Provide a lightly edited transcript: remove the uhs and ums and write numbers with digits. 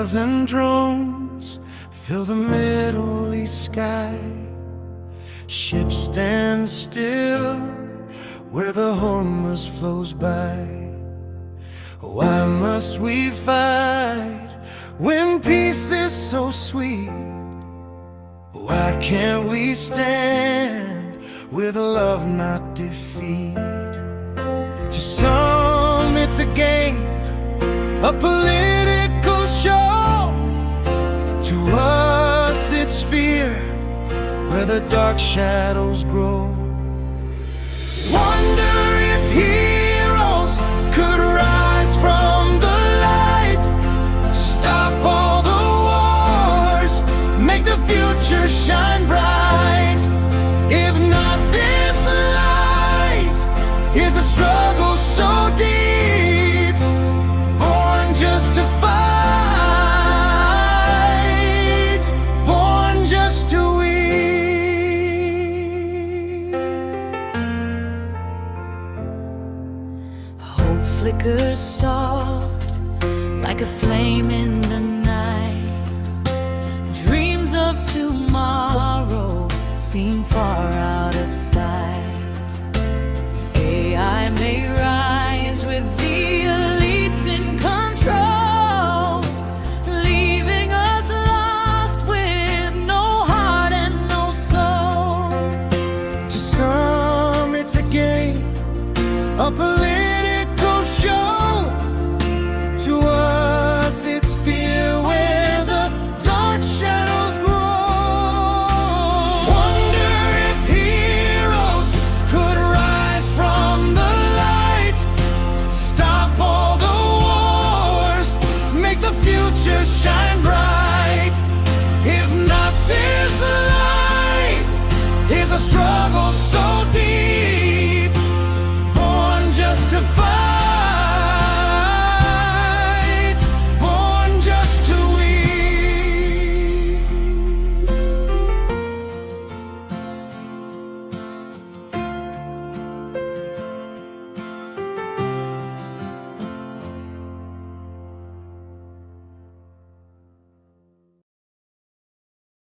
missiles and drones fill the Middle East sky. Ships stand still where the Hormuz flows by. Why must we fight when peace is so sweet? Why can't we stand with love, not defeat? To some it's a game, a political show. To us it's fear, where the dark shadows grow. Wonder